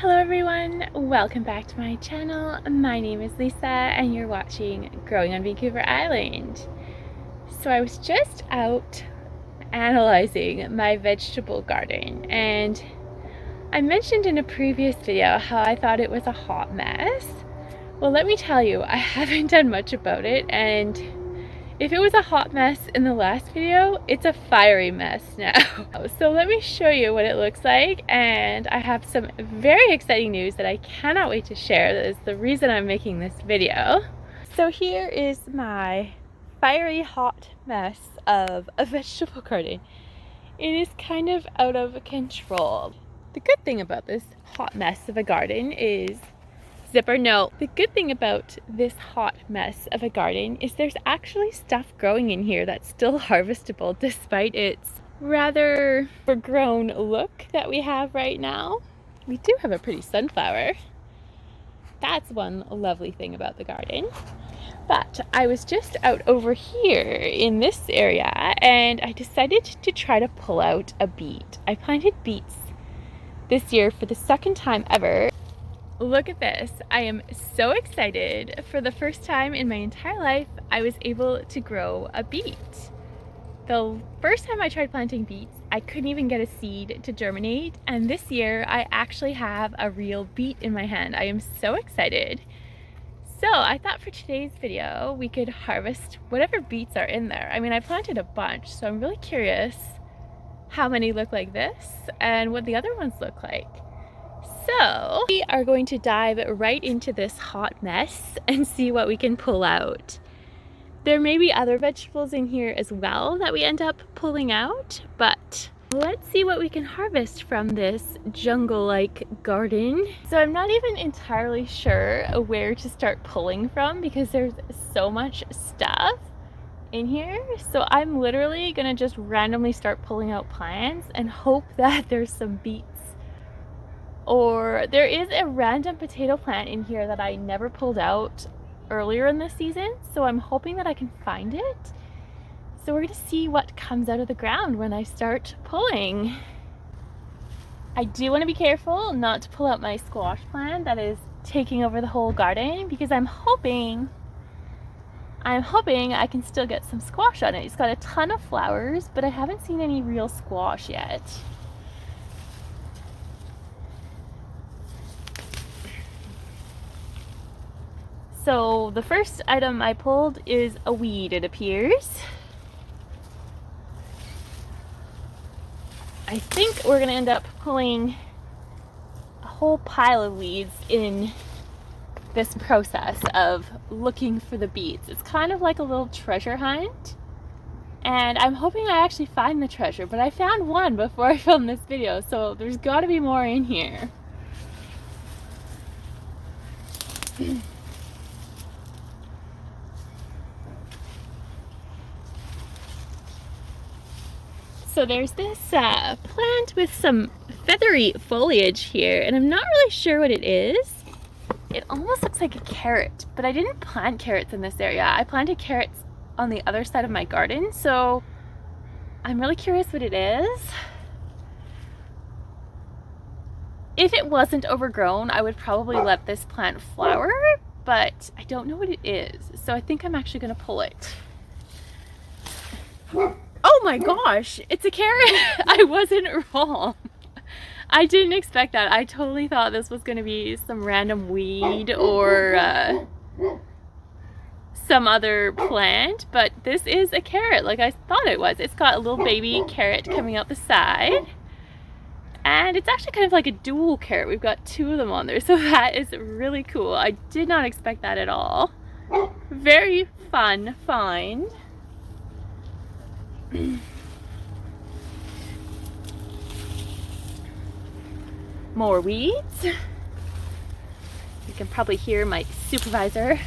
Hello everyone, welcome back to my channel. My name is Lisa and you're watching Growing on Vancouver Island. So I was just out analyzing my vegetable garden and I mentioned in a previous video how I thought it was a hot mess. Well, let me tell you, I haven't done much about it, and if it was a hot mess in the last video, it's a fiery mess now. So let me show you what it looks like, and I have some very exciting news that I cannot wait to share. That is the reason I'm making this video. So here is my fiery hot mess of a vegetable garden. It is kind of out of control. The good thing about this hot mess of a garden is the good thing about this hot mess of a garden is there's actually stuff growing in here that's still harvestable despite its rather overgrown look that we have right now. We do have a pretty sunflower. That's one lovely thing about the garden. But I was just out over here in this area and I decided to try to pull out a beet. I planted beets this year for the second time ever. Look at this. I am so excited. For the first time in my entire life, I was able to grow a beet. The first time I tried planting beets, I couldn't even get a seed to germinate, and this year I actually have a real beet in my hand. I am so excited. So I thought for today's video, we could harvest whatever beets are in there. I mean, I planted a bunch, so I'm really curious how many look like this and what the other ones look like. So we are going to dive right into this hot mess and see what we can pull out. There may be other vegetables in here as well that we end up pulling out, but let's see what we can harvest from this jungle-like garden. So I'm not even entirely sure where to start pulling from because there's so much stuff in here. So I'm literally gonna just randomly start pulling out plants and hope that there's some beets. Or there is a random potato plant in here that I never pulled out earlier in this season, so I'm hoping that I can find it. So we're gonna see what comes out of the ground when I start pulling. I do want to be careful not to pull out my squash plant that is taking over the whole garden because I'm hoping I can still get some squash on it. It's got a ton of flowers, but I haven't seen any real squash yet. So the first item I pulled is a weed, it appears. I think we're gonna end up pulling a whole pile of weeds in this process of looking for the beets. It's kind of like a little treasure hunt, and I'm hoping I actually find the treasure, but I found one before I filmed this video, so there's gotta be more in here. So there's this plant with some feathery foliage here, and I'm not really sure what it is. It almost looks like a carrot, but I didn't plant carrots in this area. I planted carrots on the other side of my garden, so I'm really curious what it is. If it wasn't overgrown, I would probably let this plant flower, but I don't know what it is, so I think I'm actually gonna pull it. Oh my gosh, it's a carrot. I wasn't wrong. I didn't expect that. I totally thought this was going to be some random weed or some other plant, but this is a carrot like I thought it was. It's got a little baby carrot coming out the side, and it's actually kind of like a dual carrot. We've got two of them on there, so that is really cool. I did not expect that at all. Very fun find. More weeds. You can probably hear my supervisor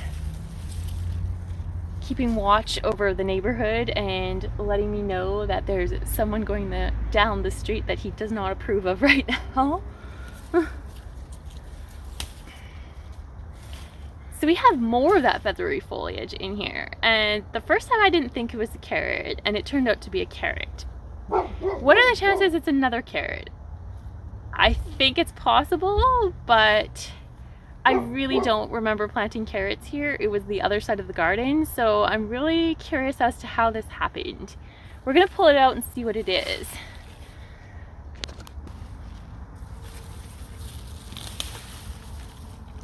keeping watch over the neighborhood and letting me know that there's someone going down the street that he does not approve of right now. So we have more of that feathery foliage in here, and the first time I didn't think it was a carrot, and it turned out to be a carrot. What are the chances it's another carrot? I think it's possible, but I really don't remember planting carrots here. It was the other side of the garden, so I'm really curious as to how this happened. We're gonna pull it out and see what it is.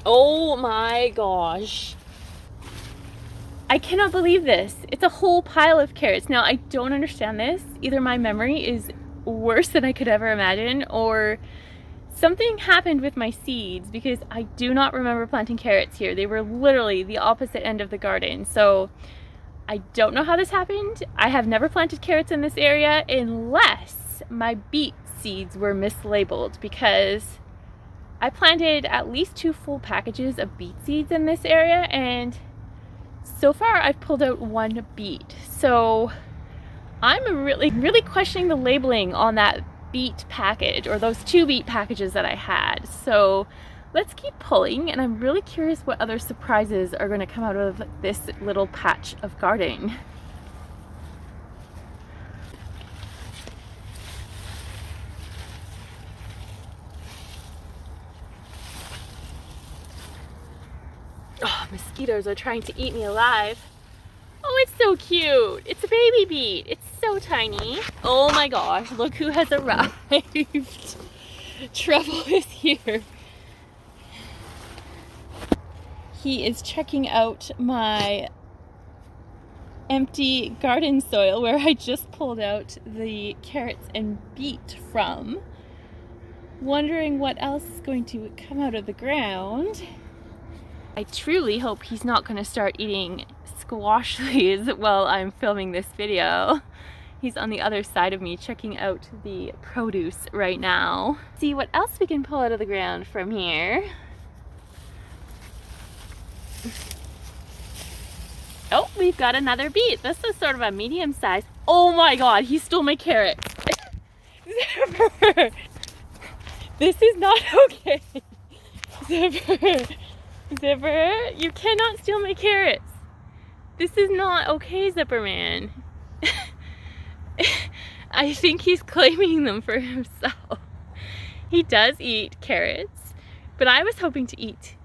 Oh my gosh. I cannot believe this. It's a whole pile of carrots. Now, I don't understand this. Either my memory is worse than I could ever imagine, or something happened with my seeds, because I do not remember planting carrots here. They were literally the opposite end of the garden. So I don't know how this happened. I have never planted carrots in this area unless my beet seeds were mislabeled, because I planted at least 2 full packages of beet seeds in this area, and so far I've pulled out 1 beet. So I'm really questioning the labeling on that beet package, or those 2 beet packages that I had. So let's keep pulling, and I'm really curious what other surprises are going to come out of this little patch of gardening. Oh, mosquitoes are trying to eat me alive. Oh, it's so cute. It's a baby beet. It's so tiny. Oh my gosh, look who has arrived. Trouble is here. He is checking out my empty garden soil where I just pulled out the carrots and beet from, wondering what else is going to come out of the ground. I truly hope he's not going to start eating squash leaves while I'm filming this video. He's on the other side of me checking out the produce right now. See what else we can pull out of the ground from here. Oh, we've got another beet. This is sort of a medium size. Oh my god, he stole my carrots. Zipper! This is not okay. Zipper! Zipper, you cannot steal my carrots. This is not okay, Zipper man. I think he's claiming them for himself. He does eat carrots, but I was hoping to eat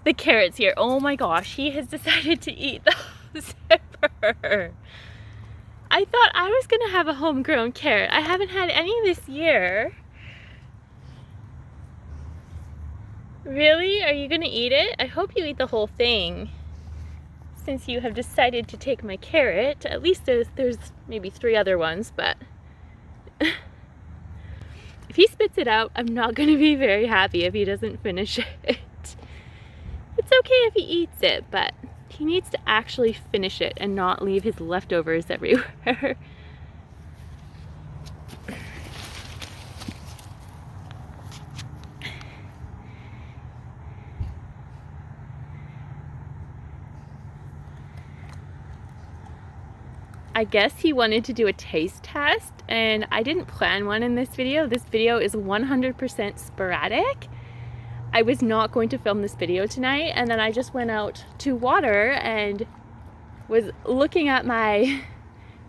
the carrots here. Oh my gosh, he has decided to eat the Zipper. I thought I was gonna have a homegrown carrot. I haven't had any this year. Really? Are you gonna eat it? I hope you eat the whole thing, since you have decided to take my carrot. At least there's maybe 3 other ones, but if he spits it out, I'm not gonna be very happy if he doesn't finish it. It's okay if he eats it, but he needs to actually finish it and not leave his leftovers everywhere. I guess he wanted to do a taste test, and I didn't plan one in this video. This video is 100% sporadic. I was not going to film this video tonight, and then I just went out to water and was looking at my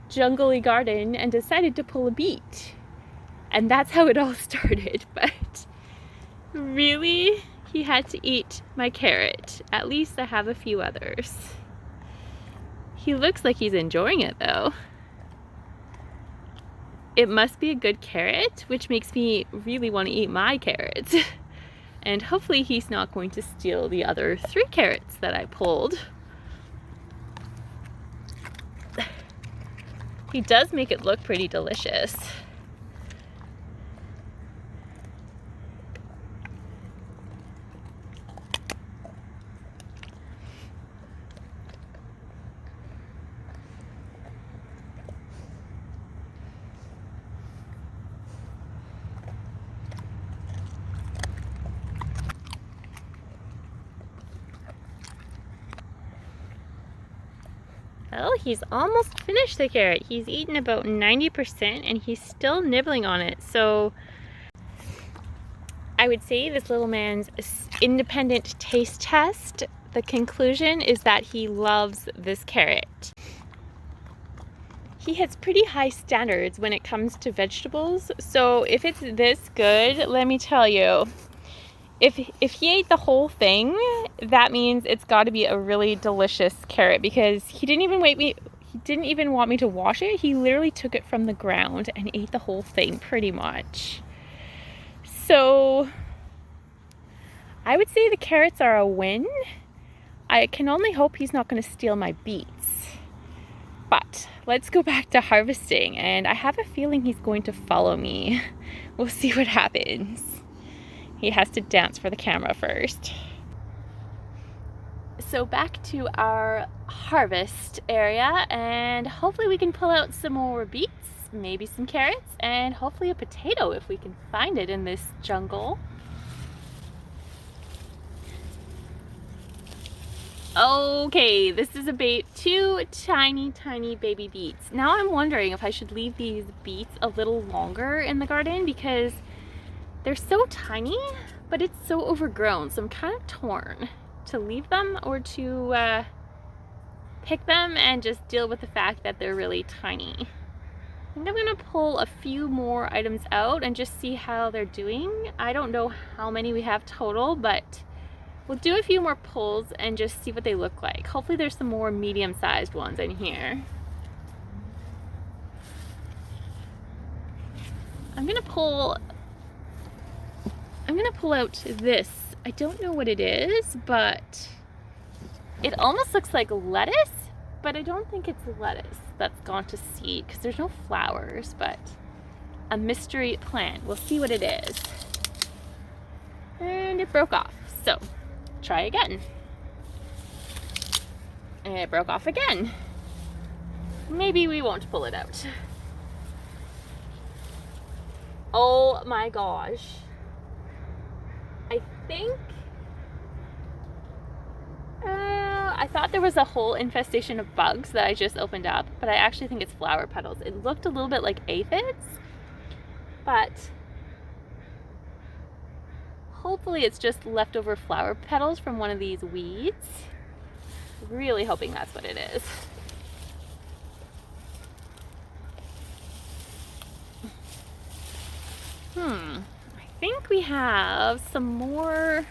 jungly garden and decided to pull a beet. And that's how it all started. But really, he had to eat my carrot. At least I have a few others. He looks like he's enjoying it though. It must be a good carrot, which makes me really want to eat my carrots. And hopefully he's not going to steal the other 3 carrots that I pulled. He does make it look pretty delicious. Well, he's almost finished the carrot. He's eaten about 90% and he's still nibbling on it. So I would say this little man's independent taste test, the conclusion is that he loves this carrot. he has pretty high standards when it comes to vegetables. So if it's this good, let me tell you, if he ate the whole thing, that means it's got to be a really delicious carrot, because he didn't even want me to wash it. He literally took it from the ground and ate the whole thing pretty much. So I would say the carrots are a win. I can only hope he's not going to steal my beets. But let's go back to harvesting, and I have a feeling he's going to follow me. We'll see what happens. He has to dance for the camera first. So back to our harvest area, and hopefully we can pull out some more beets, maybe some carrots, and hopefully a potato if we can find it in this jungle. Okay, this is about 2 tiny baby beets. Now I'm wondering if I should leave these beets a little longer in the garden, because they're so tiny, but it's so overgrown. So I'm kind of torn to leave them or to pick them and just deal with the fact that they're really tiny. I think I'm gonna pull a few more items out and just see how they're doing. I don't know how many we have total, but we'll do a few more pulls and just see what they look like. Hopefully there's some more medium-sized ones in here. I'm gonna pull out this. I don't know what it is, but it almost looks like lettuce, but I don't think it's lettuce that's gone to seed because there's no flowers, but a mystery plant. We'll see what it is. And it broke off, so try again. And it broke off again. Maybe we won't pull it out. Oh my gosh. I thought there was a whole infestation of bugs that I just opened up, but I actually think it's flower petals. It looked a little bit like aphids, but hopefully it's just leftover flower petals from one of these weeds. Really hoping that's what it is. I think we have some more,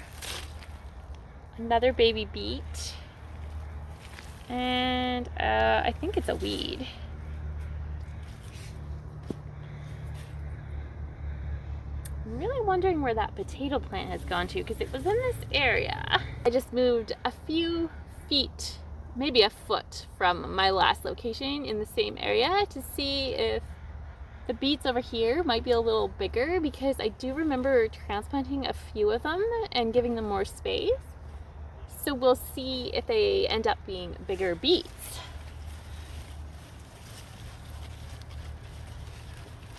another baby beet, and I think it's a weed. I'm really wondering where that potato plant has gone to, because it was in this area. I just moved a few feet, maybe a foot from my last location in the same area to see if the beets over here might be a little bigger, because I do remember transplanting a few of them and giving them more space. So we'll see if they end up being bigger beets.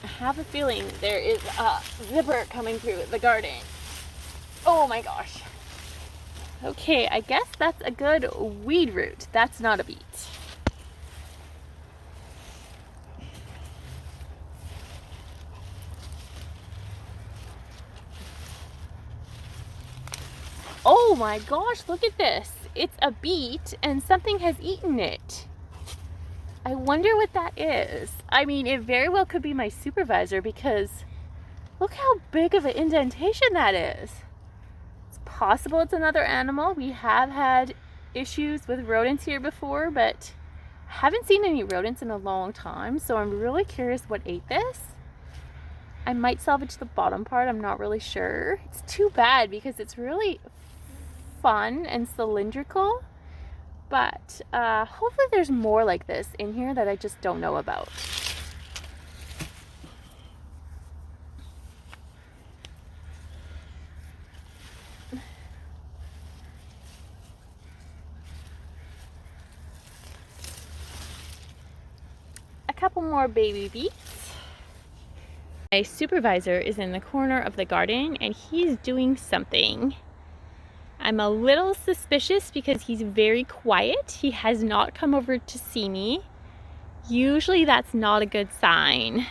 I have a feeling there is a zipper coming through the garden. Oh my gosh. Okay, I guess that's a good weed root. That's not a beet. Oh my gosh, look at this. It's a beet and something has eaten it. I wonder what that is. I mean, it very well could be my supervisor, because look how big of an indentation that is. It's possible it's another animal. We have had issues with rodents here before, but I haven't seen any rodents in a long time, so I'm really curious what ate this. I might salvage the bottom part, I'm not really sure. It's too bad because it's really fun and cylindrical, but hopefully there's more like this in here that I just don't know about. A couple more baby beets. My supervisor is in the corner of the garden and he's doing something. I'm a little suspicious because he's very quiet. He has not come over to see me. Usually that's not a good sign.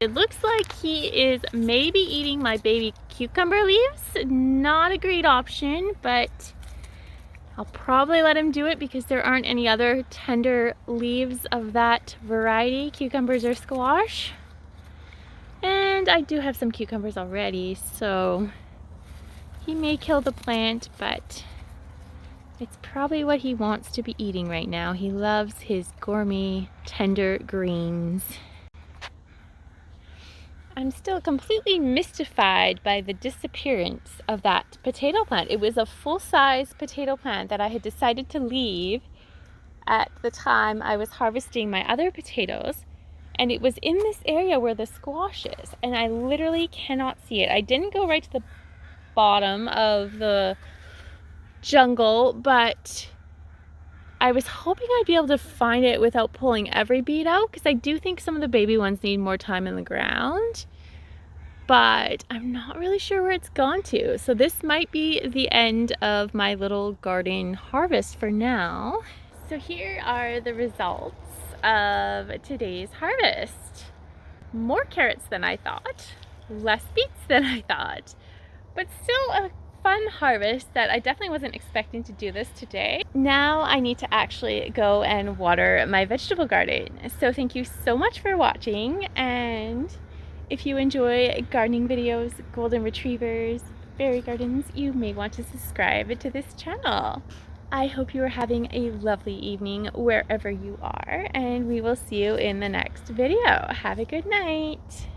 It looks like he is maybe eating my baby cucumber leaves. Not a great option, but I'll probably let him do it because there aren't any other tender leaves of that variety, cucumbers or squash. And I do have some cucumbers already, so he may kill the plant, but it's probably what he wants to be eating right now. He loves his gourmet, tender greens. I'm still completely mystified by the disappearance of that potato plant. It was a full-size potato plant that I had decided to leave at the time I was harvesting my other potatoes. And it was in this area where the squash is, and I literally cannot see it. I didn't go right to the bottom of the jungle, but I was hoping I'd be able to find it without pulling every beet out, because I do think some of the baby ones need more time in the ground, but I'm not really sure where it's gone to. So this might be the end of my little garden harvest for now. So here are the results of today's harvest. More carrots than I thought, less beets than I thought, but still a fun harvest that I definitely wasn't expecting to do this today. Now I need to actually go and water my vegetable garden. So thank you so much for watching, and if you enjoy gardening videos, golden retrievers, fairy gardens, you may want to subscribe to this channel. I hope you are having a lovely evening wherever you are, and we will see you in the next video. Have a good night.